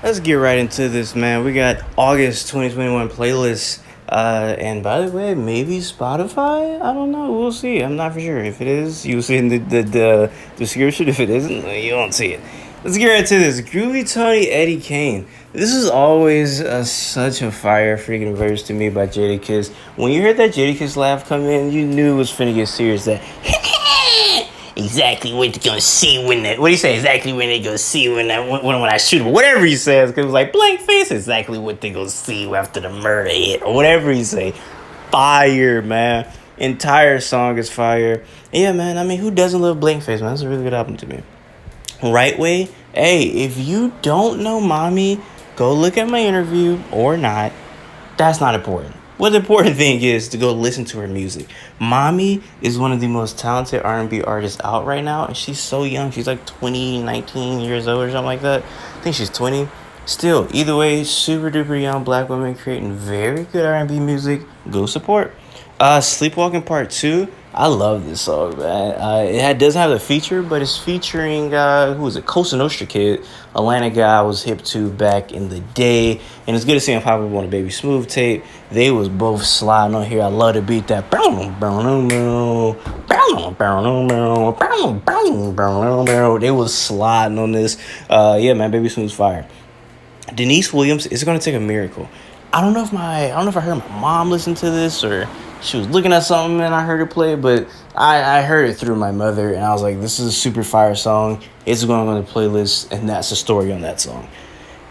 Let's get right into this, man. We got August 2021 playlist. And by the way, maybe Spotify? I don't know. We'll see. I'm not for sure. If it is, you'll see in the description. If it isn't, you won't see it. Let's get right into this. Groovy Tony Eddie Kane. This is always such a fire freaking verse to me by Jadakiss. When you heard that Jadakiss laugh come in, you knew it was finna get serious. That exactly what they're gonna see when that. What do you say? Exactly when they gonna see when I shoot him. Whatever he says, because it was like blank face. Exactly what they gonna see after the murder hit, or whatever he say. Fire, man. Entire song is fire. Yeah, man. I mean, who doesn't love blank face, man? That's a really good album to me. Right Way. Hey, if you don't know Mommy, go look at my interview or not. That's not important. What the important thing is to go listen to her music. Mommy is one of the most talented R&B artists out right now, and she's so young. She's like 20, 19 years old or something like that. I think she's 20. Still, either way, super duper young black women creating very good R&B music. Go support. Sleepwalking Part 2. I love this song, man. Doesn't have a feature, but it's featuring, who was it? Costa Nostra Kid. Atlanta guy I was hip to back in the day. And it's good to see him pop up on a Baby Smooth tape. They was both sliding on here. I love to beat that. They was sliding on this. Yeah, man, Baby Smooth's fire. Denise Williams is gonna take a miracle. I don't know if I heard my mom listen to this or she was looking at something and I heard her play, but I heard it through my mother and I was like, this is a super fire song. It's going on the playlist, and that's the story on that song.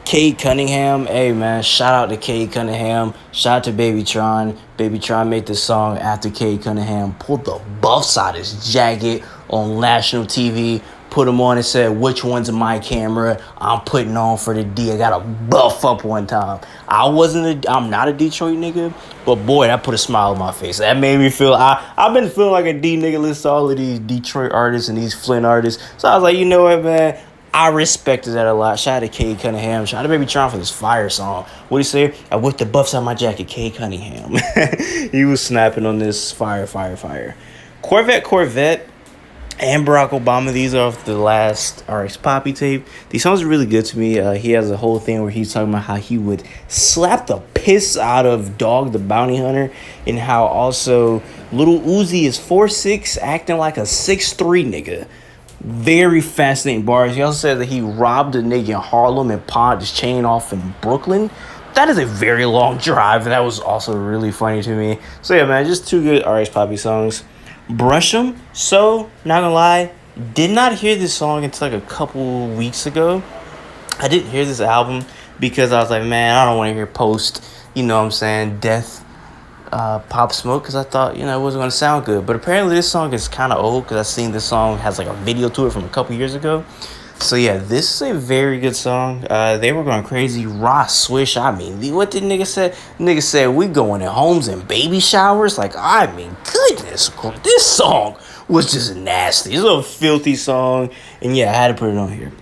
Cade Cunningham, hey man, shout out to Cade Cunningham. Shout out to Baby Tron. Baby Tron made this song after Cade Cunningham pulled the buffs out his jacket on national TV, put him on and said, which one's my camera? I'm putting on for the D. I got to buff up one time. I'm not a Detroit nigga, but boy, that put a smile on my face. That made me feel, I've been feeling like a D nigga list to all of these Detroit artists and these Flint artists. So I was like, you know what, man? I respected that a lot. Shout out to Cade Cunningham. Shout out to Baby Tron for this fire song. What do you say? I whipped the buffs out my jacket. Cade Cunningham. He was snapping on this fire. Corvette, and Barack Obama. These are off the last RX Poppy tape. These songs are really good to me. He has a whole thing where he's talking about how he would slap the piss out of Dog the Bounty Hunter, and how also Little Uzi is 4'6", acting like a 6'3" nigga. Very fascinating bars. He also said that he robbed a nigga in Harlem and pawned his chain off in Brooklyn. That is a very long drive. That was also really funny to me. So yeah, man, just two good RX Poppy songs. Brush 'em. So, not gonna lie, did not hear this song until like a couple weeks ago. I didn't hear this album because I was like, man, I don't want to hear post, you know what I'm saying, death Pop Smoke, because I thought, it wasn't going to sound good. But apparently this song is kind of old because I seen this song has like a video to it from a couple years ago. So yeah, this is a very good song. They were going crazy. Ross Swish, what did nigga say? Nigga said, we going in homes and baby showers. Like, goodness, this song was just nasty. It's a filthy song. And yeah, I had to put it on here.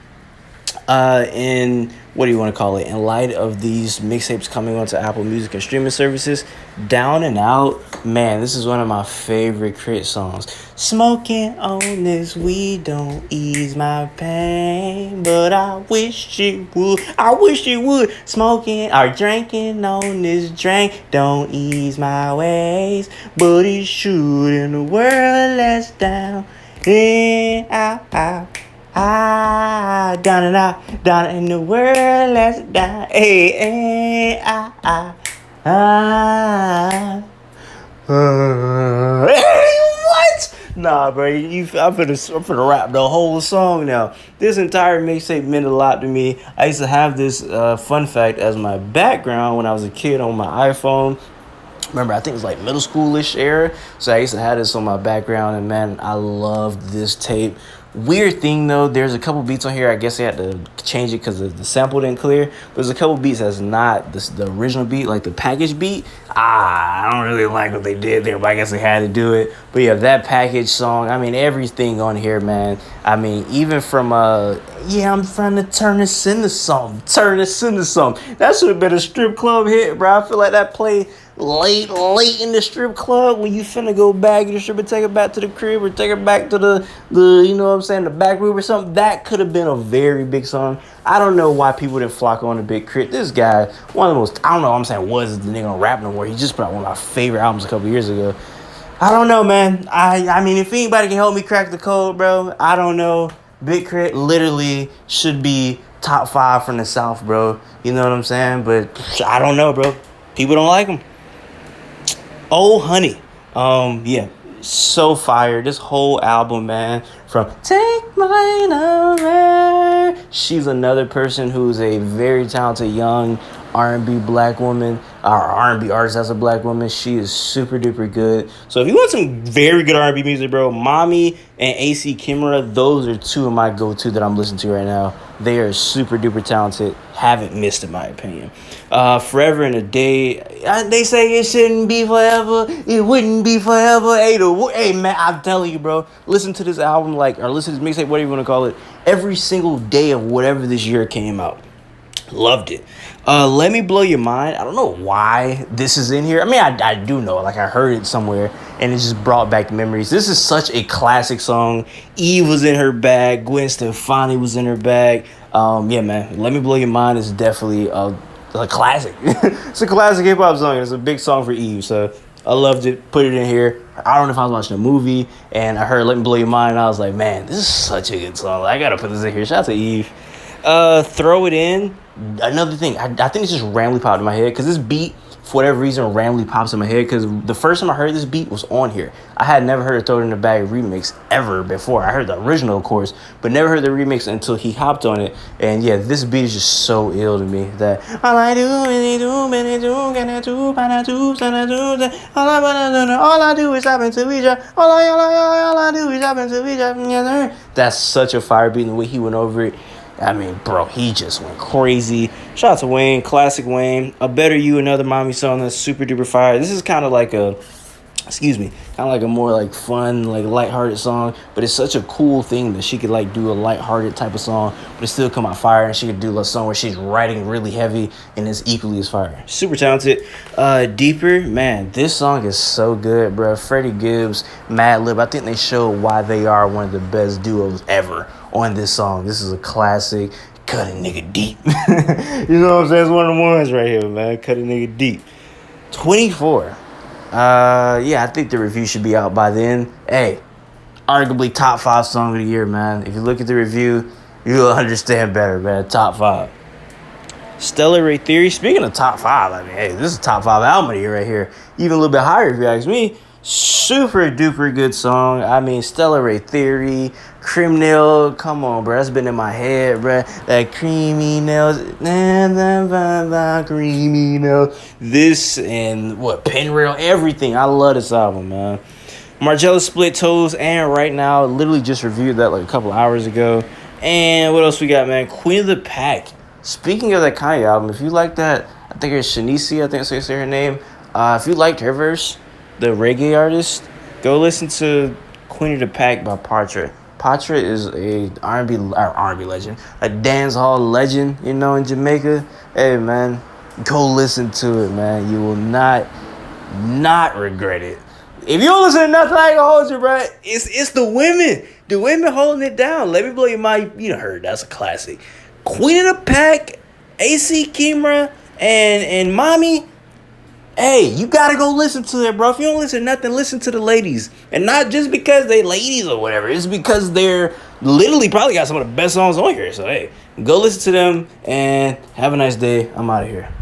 In what do you want to call it? In light of these mixtapes coming onto Apple Music and streaming services, Down and Out, man, this is one of my favorite Crit songs. Smoking on this weed don't ease my pain, but I wish it would. I wish it would. Smoking or drinking on this drink don't ease my ways, but it should in the world that's down and out. Down and out, down in the world, let's die. Hey, what? Nah, bro, I'm finna rap the whole song now. This entire mixtape meant a lot to me. I used to have this fun fact as my background when I was a kid on my iPhone. Remember, I think it was like middle schoolish era. So I used to have this on my background, and man, I loved this tape. Weird thing though, there's a couple beats on here. I guess they had to change it because the sample didn't clear. But there's a couple beats that's not the original beat, like the package beat. I don't really like what they did there, but I guess they had to do it. But yeah, that package song, everything on here, man. Even from I'm trying to turn this into something. That should have been a strip club hit, bro. I feel like that play late in the strip club when you finna go back in the strip and take her back to the crib or take her back to the you know what I'm saying, the back room or something. That could have been a very big song. I don't know why people didn't flock on the Big Crit. This guy, one of the most, I don't know, I'm saying was the nigga on rap no more. He just put out one of my favorite albums a couple years ago. I don't know, man. I mean, if anybody can help me crack the code, bro, I don't know. Big Crit literally should be top 5 from the South, bro. You know what I'm saying? But I don't know, bro. People don't like him. Oh, Honey. Yeah. So fire. This whole album, man. From Take Mine Away. She's another person who's a very talented young R&B black woman, or R&B artist as a black woman. She is super duper good. So if you want some very good R&B music, bro, Mommy and AC Kimura, those are two of my go-to that I'm listening to right now. They are super duper talented. Haven't missed, in my opinion. Forever and a Day. They say it shouldn't be forever. It wouldn't be forever. Hey, man, I'm telling you, bro. Listen to this album, or listen to this mixtape, whatever you want to call it, every single day of whatever this year came out. Loved it. Let Me Blow Your Mind. I don't know why this is in here. I mean, I do know. Like, I heard it somewhere, and it just brought back memories. This is such a classic song. Eve was in her bag. Gwen Stefani was in her bag. Yeah, man. Let Me Blow Your Mind is definitely a classic. It's a classic hip-hop song. It's a big song for Eve, so I loved it. Put it in here. I don't know if I was watching a movie, and I heard Let Me Blow Your Mind, and I was like, man, this is such a good song. I gotta put this in here. Shout out to Eve. Throw It In. Another thing, I think it's just randomly popped in my head because this beat, for whatever reason, randomly pops in my head because the first time I heard this beat was on here. I had never heard Throw It In the Bag remix ever before. I heard the original, of course, but never heard the remix until he hopped on it. And yeah, this beat is just so ill to me that all I do is all I do is happen to each other. All I do is happen to each other. That's such a fire beat, and the way he went over it. I mean, bro, he just went crazy. Shout out to Wayne, classic Wayne. A Better You, another Mommy song that's super duper fire. This is kind of like a more like fun, like lighthearted song, but it's such a cool thing that she could like do a lighthearted type of song, but it still come out fire, and she could do a song where she's writing really heavy and it's equally as fire. Super talented. Deeper, man, this song is so good, bro. Freddie Gibbs, Madlib, I think they show why they are one of the best duos ever on this song. This is a classic. Cut a nigga deep. You know what I'm saying? It's one of the ones right here, man. Cut a nigga deep. 24. Yeah, I think the review should be out by then. Hey, arguably top 5 song of the year, man. If you look at the review, you'll understand better, man. Top 5. Stellar Ray Theory. Speaking of top 5, I mean, hey, this is a top 5 album of the year right here. Even a little bit higher if you ask me. Super duper good song. I mean, Stellar Ray Theory, Criminal. Come on, bro. That's been in my head, bro. That creamy nails. Creamy nails. This and what? Penrail. Everything. I love this album, man. Margiela Split Toes and Right Now. Literally just reviewed that like a couple hours ago. And what else we got, man? Queen of the Pack. Speaking of that Kanye album, if you like that, I think it's Shanice, I think that's how you say her name. If you liked her verse, the reggae artist, go listen to Queen of the Pack by Patra. Patra is a R&B legend, a dance hall legend, you know, in Jamaica. Hey, man, go listen to it, man. You will not regret it. If you don't listen to nothing, I ain't gonna hold you, bro. It's the women. The women holding it down. Let Me Blow Your Mind. You done heard that's a classic. Queen of the Pack, AC Kimura, and Mommy. Hey, you gotta go listen to it, bro. If you don't listen to nothing, listen to the ladies. And not just because they ladies or whatever. It's because they're literally probably got some of the best songs on here. So, hey, go listen to them and have a nice day. I'm out of here.